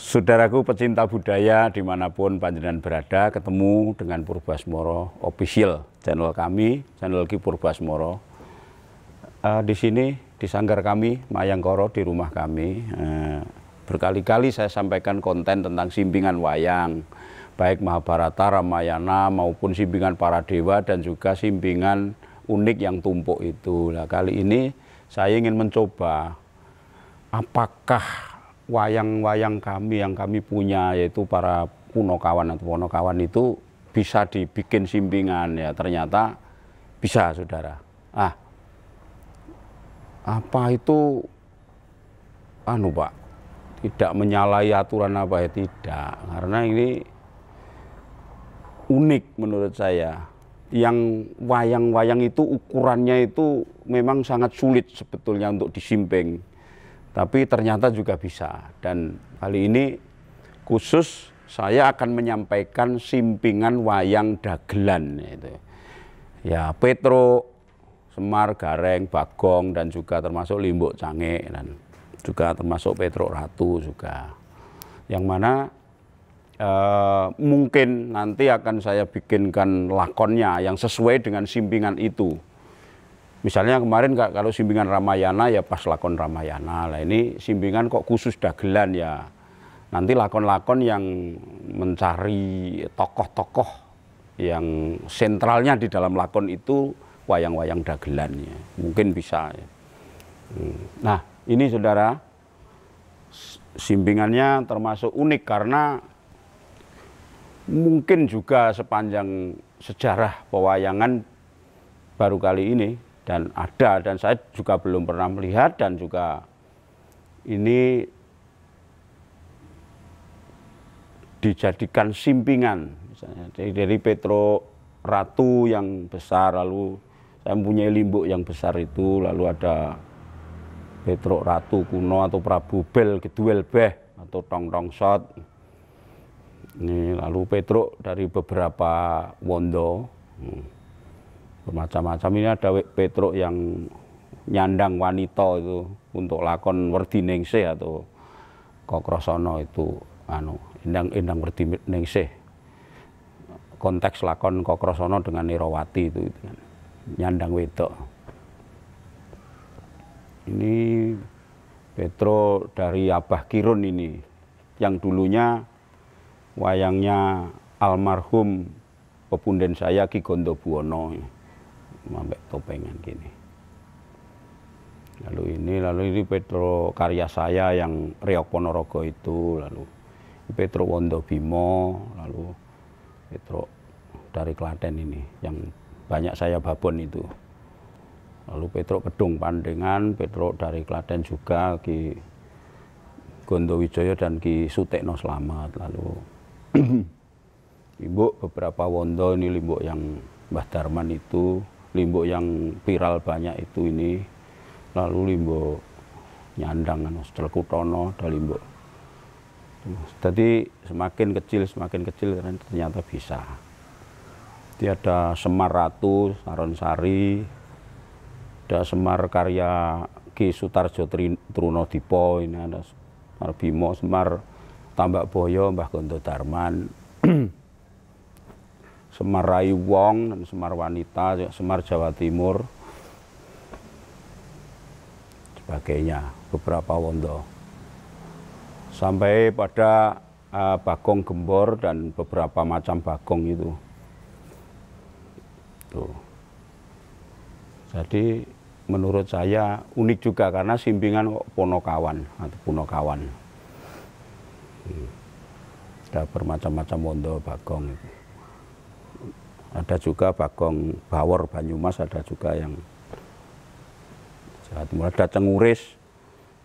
Saudaraku pecinta budaya dimanapun panjenengan berada, ketemu dengan Purbasmoro Official, channel kami, channel Ki Purbasmoro. Di sini di sanggar kami, Mayangkara, di rumah kami, berkali-kali saya sampaikan konten tentang simpingan wayang, baik Mahabharata, Ramayana maupun simpingan para dewa dan juga simpingan unik yang tumpuk itu. Nah, kali ini saya ingin mencoba apakah wayang-wayang kami yang kami punya, yaitu para punokawan atau ponokawan itu bisa dibikin simpingan. Ya ternyata bisa, saudara. Apa itu Pak, tidak menyalahi aturan apa ya? Tidak, karena ini unik menurut saya. Yang wayang-wayang itu ukurannya itu memang sangat sulit sebetulnya untuk disimping, tapi ternyata juga bisa. Dan kali ini khusus saya akan menyampaikan simpingan wayang dagelan, yaitu ya Petruk, Semar, Gareng, Bagong, dan juga termasuk Limbuk Cangik, dan juga termasuk Petruk Ratu juga. Yang mana mungkin nanti akan saya bikinkan lakonnya yang sesuai dengan simpingan itu. Misalnya kemarin kalau simpingan Ramayana ya pas lakon Ramayana. Nah ini simpingan kok khusus dagelan ya. Nanti lakon-lakon yang mencari tokoh-tokoh yang sentralnya di dalam lakon itu wayang-wayang dagelan ya. Mungkin bisa ya. Nah ini saudara, simpingannya termasuk unik karena mungkin juga sepanjang sejarah pewayangan baru kali ini dan saya juga belum pernah melihat, dan juga ini dijadikan simpingan misalnya dari Petruk Ratu yang besar, lalu saya mempunyai Limbuk yang besar itu, lalu ada Petruk Ratu kuno atau Prabu Bel Geduel Beh atau Tong Tong Sot. Ini lalu Petruk dari beberapa wondo, bermacam-macam. Ini ada Petruk yang nyandang wanita itu untuk lakon Werdi Ningsih atau Kokrasana itu Endang Werdi Ningsih. Konteks lakon Kokrasana dengan Nirawati itu kan, nyandang wedok. Ini Petruk dari Abah Kirun ini, yang dulunya wayangnya almarhum pepunden saya Ki Gondobuwono, sampai topengan gini. Lalu ini Petruk karya saya yang Riok Ponorogo itu, lalu Petruk Wondobimo, lalu Petruk dari Klaten ini yang banyak saya babon itu. Lalu Petruk Kedung Pandengan, Petruk dari Klaten juga Ki Gondowijoyo dan Ki Sutekno Slamet. Lalu Limbuk beberapa wondo, ini Limbuk yang Mbah Darman itu, Limbuk yang viral banyak itu ini, lalu Limbuk nyandang Strekutono, ada Limbuk. Jadi semakin kecil ternyata bisa. Jadi ada Semar Ratu Saronsari, ada Semar karya Ki Sutarjo Trunodipo, ini ada Semar Bimo, Semar Tambak Boyo Mbah Gondo Darman, Semar Rai Wong, dan Semar Wanita, Semar Jawa Timur, sebagainya, beberapa wondo. Sampai pada Bagong Gembor dan beberapa macam bagong itu. Tuh. Jadi menurut saya unik juga karena simpingan ponokawan atau punokawan. Ada bermacam-macam wondo bagong itu. Ada juga bagong Bawor Banyumas, ada juga yang Jawa Timur, ada Cenguris,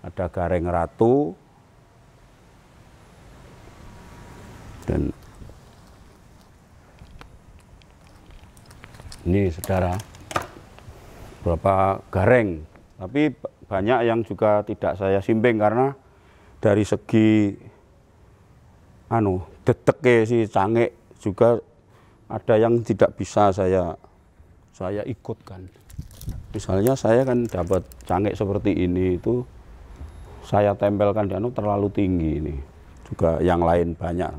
ada Gareng Ratu, dan ini saudara beberapa gareng, tapi banyak yang juga tidak saya simping karena dari segi deteknya si Cangik juga ada yang tidak bisa saya ikutkan. Misalnya saya kan dapat Cangik seperti ini itu saya tempelkan di terlalu tinggi ini, juga yang lain banyak.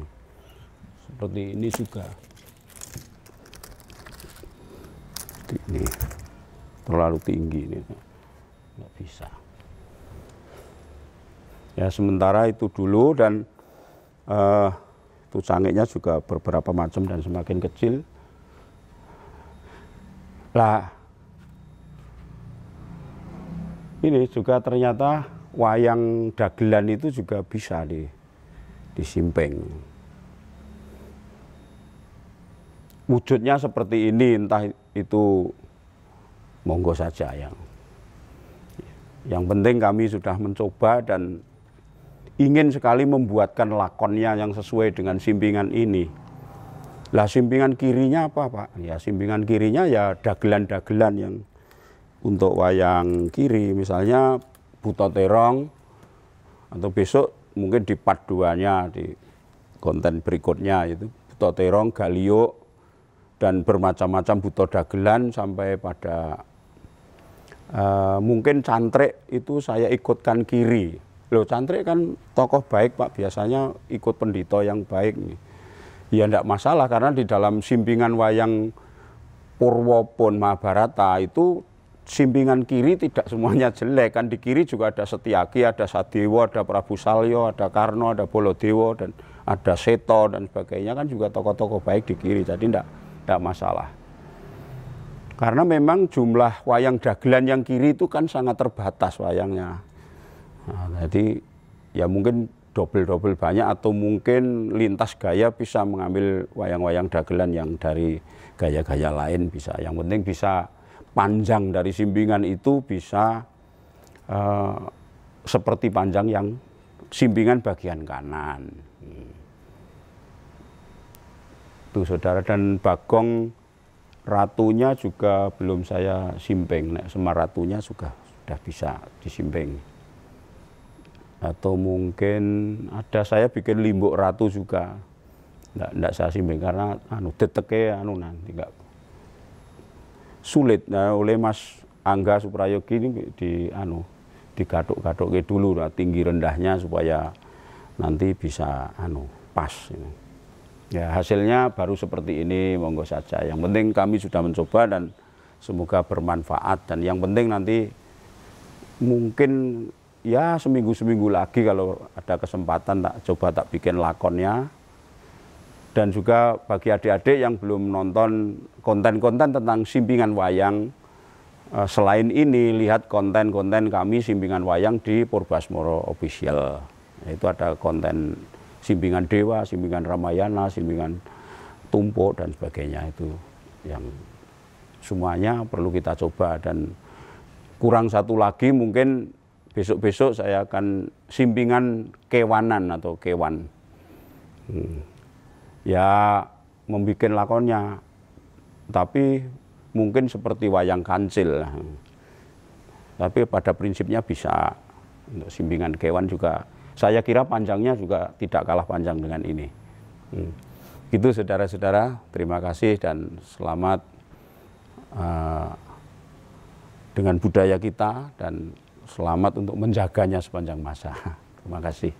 Seperti ini juga. Ini terlalu tinggi ini, nggak bisa. Ya sementara itu dulu, dan itu cangiknya juga beberapa macam dan semakin kecil. Lah ini juga ternyata wayang dagelan itu juga bisa disimpeng. Wujudnya seperti ini, entah itu monggo saja. Yang penting kami sudah mencoba dan ingin sekali membuatkan lakonnya yang sesuai dengan simpingan ini. Lah simpingan kirinya apa Pak? Ya simpingan kirinya ya dagelan-dagelan yang untuk wayang kiri, misalnya Buta Terong, atau besok mungkin di part 2-nya, di konten berikutnya itu Buta Terong, Galio, dan bermacam-macam buta dagelan sampai pada mungkin cantrik itu saya ikutkan kiri. Loh cantrik kan tokoh baik Pak, biasanya ikut pendito yang baik nih. Ya enggak masalah, karena di dalam simpingan wayang Purwo pun Mahabharata itu simpingan kiri tidak semuanya jelek kan. Di kiri juga ada Setyaki, ada Sadewa, ada Prabu Salyo, ada Karno, ada Bolodewo, dan ada Seto dan sebagainya, kan juga tokoh-tokoh baik di kiri. Jadi tidak masalah. Karena memang jumlah wayang dagelan yang kiri itu kan sangat terbatas wayangnya. Nah, jadi ya mungkin double banyak, atau mungkin lintas gaya bisa mengambil wayang-wayang dagelan yang dari gaya-gaya lain bisa. Yang penting bisa panjang dari simpingan itu bisa seperti panjang yang simpingan bagian kanan. Tuh saudara, dan bagong ratunya juga belum saya simping. Nek Semar ratunya sudah bisa disimping. Atau mungkin ada saya bikin limbuk ratu juga. Nggak saya simping karena deteke nanti nggak sulit. Nah, oleh Mas Angga Suprayogi ini digaduk-gaduk dulu tinggi rendahnya supaya nanti bisa pas. Ya hasilnya baru seperti ini, monggo saja. Yang penting kami sudah mencoba dan semoga bermanfaat. Dan yang penting nanti mungkin ya seminggu lagi kalau ada kesempatan tak bikin lakonnya. Dan juga bagi adik-adik yang belum nonton konten-konten tentang simpingan wayang, selain ini lihat konten-konten kami simpingan wayang di Purbasmoro Official. Itu ada konten simpingan Dewa, simpingan Ramayana, simpingan Tumpuk dan sebagainya, itu yang semuanya perlu kita coba. Dan kurang satu lagi mungkin besok-besok saya akan simpingan kewanan atau kewan. Ya membuat lakonnya, tapi mungkin seperti wayang kancil. Tapi pada prinsipnya bisa. Untuk simpingan kewan juga saya kira panjangnya juga tidak kalah panjang dengan ini. Gitu saudara-saudara, terima kasih dan selamat dengan budaya kita, dan selamat untuk menjaganya sepanjang masa. Terima kasih.